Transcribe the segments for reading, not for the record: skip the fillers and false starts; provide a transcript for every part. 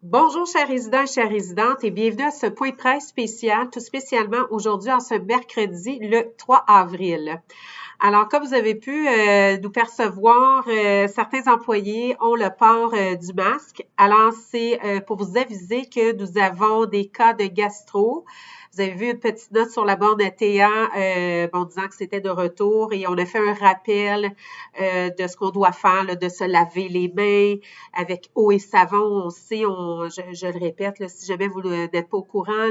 Bonjour, chers résidents et chères résidentes, et bienvenue à ce point de presse spécial, tout spécialement aujourd'hui, en ce mercredi, le 3 avril. Alors, comme vous avez pu nous percevoir, certains employés ont le port du masque. Alors, c'est pour vous aviser que nous avons des cas de gastro. Vous avez vu une petite note sur la borne TA disant que c'était de retour et on a fait un rappel de ce qu'on doit faire, là, de se laver les mains avec eau et savon. On sait, je le répète, là, si jamais vous n'êtes pas au courant,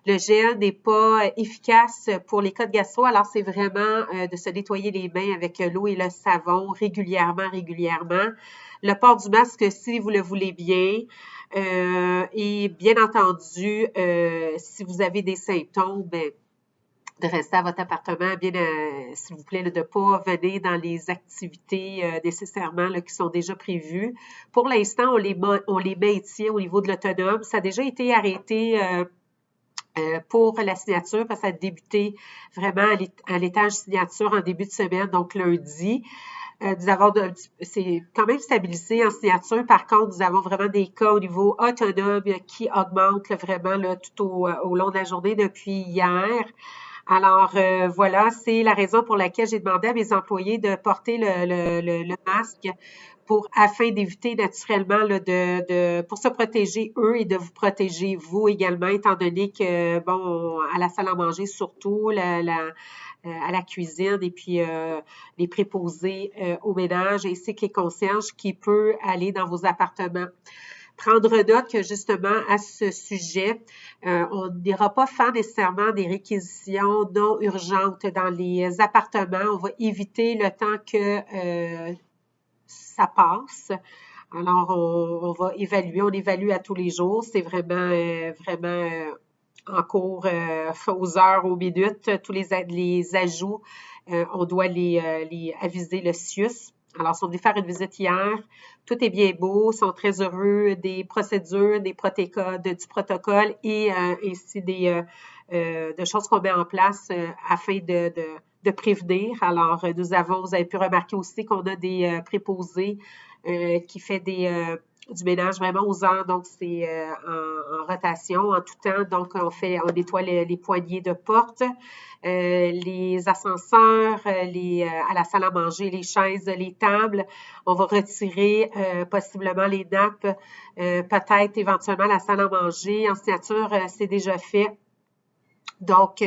le gel n'est pas efficace pour les cas de gastro, alors c'est vraiment de se nettoyer les mains avec l'eau et le savon régulièrement. Le port du masque, si vous le voulez bien. Et bien entendu, si vous avez des symptômes, de rester à votre appartement, s'il vous plaît, de ne pas venir dans les activités nécessairement là, qui sont déjà prévues. Pour l'instant, on les maintient au niveau de l'autonome. Ça a déjà été arrêté pour la signature, parce que ça a débuté vraiment à l'étage signature en début de semaine, donc lundi. C'est quand même stabilisé en signature. Par contre, nous avons vraiment des cas au niveau autonome qui augmentent là, vraiment là, tout au long de la journée depuis hier. Alors, voilà, c'est la raison pour laquelle j'ai demandé à mes employés de porter le masque afin d'éviter naturellement là, pour se protéger eux et de vous protéger vous également, étant donné que, bon, à la salle à manger surtout, à la cuisine et puis les préposés au ménage ainsi que les concierges qui peut aller dans vos appartements. Prendre note que justement à ce sujet, on n'ira pas faire nécessairement des réquisitions non urgentes dans les appartements. On va éviter le temps que ça passe. Alors, on va évaluer, on évalue à tous les jours. C'est vraiment en cours, aux heures, aux minutes. Tous les ajouts, on doit les aviser le CIUS. Alors, ils sont venus faire une visite hier. Tout est bien beau, ils sont très heureux des procédures, du protocole et ainsi de choses qu'on met en place afin de prévenir. Alors, vous avez pu remarquer aussi qu'on a des préposés qui fait du ménage vraiment aux heures, donc c'est en rotation, en tout temps. Donc, on nettoie les poignées de porte, les ascenseurs, à la salle à manger, les chaises, les tables. On va retirer possiblement les nappes, peut-être éventuellement la salle à manger. En signature, c'est déjà fait. Donc,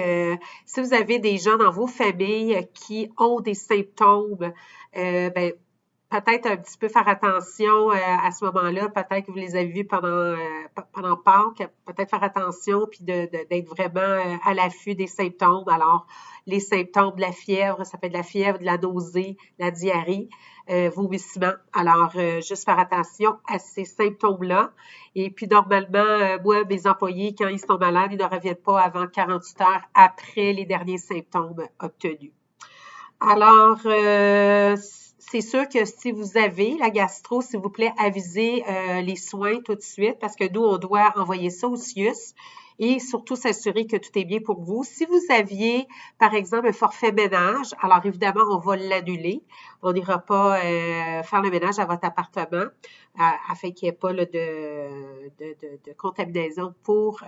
si vous avez des gens dans vos familles qui ont des symptômes, peut-être un petit peu faire attention à ce moment-là. Peut-être que vous les avez vus pendant Pâques. Peut-être faire attention puis d'être vraiment à l'affût des symptômes. Alors, les symptômes de la fièvre, ça peut être de la fièvre, de la nausée, la diarrhée, vomissement. Alors, juste faire attention à ces symptômes-là. Et puis, normalement, moi, mes employés, quand ils sont malades, ils ne reviennent pas avant 48 heures après les derniers symptômes obtenus. Alors, c'est sûr que si vous avez la gastro, s'il vous plaît, avisez les soins tout de suite parce que nous, on doit envoyer ça au CIUS et surtout s'assurer que tout est bien pour vous. Si vous aviez, par exemple, un forfait ménage, alors évidemment, on va l'annuler. On n'ira pas faire le ménage à votre appartement afin qu'il n'y ait pas là, de contamination pour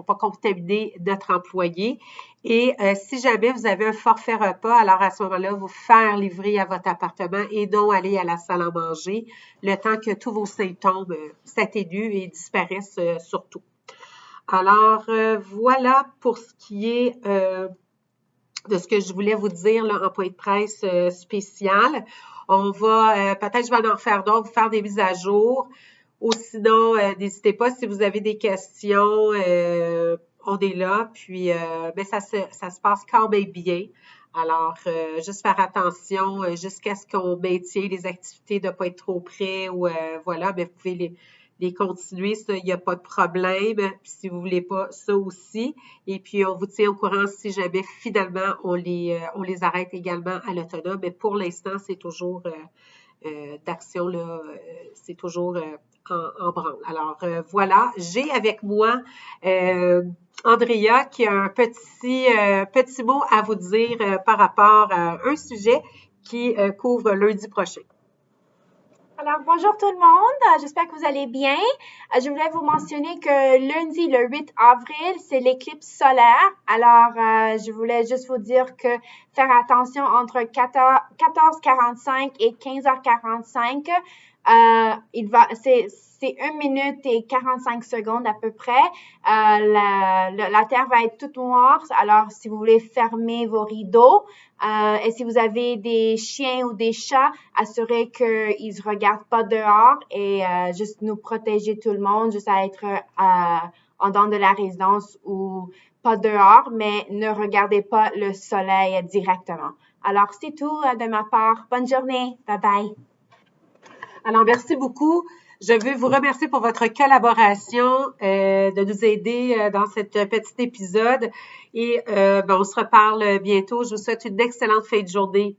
pas contaminer notre employé. Et si jamais vous avez un forfait repas, alors à ce moment-là, vous faire livrer à votre appartement et non aller à la salle à manger, le temps que tous vos symptômes s'atténuent et disparaissent surtout. Alors, voilà pour ce qui est de ce que je voulais vous dire là, en point de presse spécial. On va, peut-être je vais en faire d'autres, vous faire des mises à jour. Ou sinon, n'hésitez pas si vous avez des questions, on est là. Puis, ça se passe quand même bien. Alors, juste faire attention jusqu'à ce qu'on maintienne les activités, de ne pas être trop près ou voilà, mais vous pouvez les continuer, ça, il n'y a pas de problème. Puis si vous voulez pas, ça aussi. Et puis, on vous tient au courant si jamais, finalement, on les arrête également à l'autonome. Mais pour l'instant, c'est toujours d'action, là, c'est toujours en branle. Alors, voilà. J'ai avec moi Andrea qui a un petit mot à vous dire par rapport à un sujet qui couvre lundi prochain. Alors, bonjour tout le monde. J'espère que vous allez bien. Je voulais vous mentionner que lundi, le 8 avril, c'est l'éclicse solaire. Alors, je voulais juste vous dire que faire attention entre 14h45 et 15h45. C'est 1 minute et 45 secondes à peu près. La Terre va être toute noire. Alors, si vous voulez fermer vos rideaux, et si vous avez des chiens ou des chats, assurez qu'ils ne regardent pas dehors et juste nous protéger tout le monde, juste à être en dedans de la résidence ou pas dehors, mais ne regardez pas le soleil directement. Alors, c'est tout de ma part. Bonne journée. Bye bye. Alors, merci beaucoup. Je veux vous remercier pour votre collaboration, de nous aider dans cet petit épisode. Et on se reparle bientôt. Je vous souhaite une excellente fin de journée.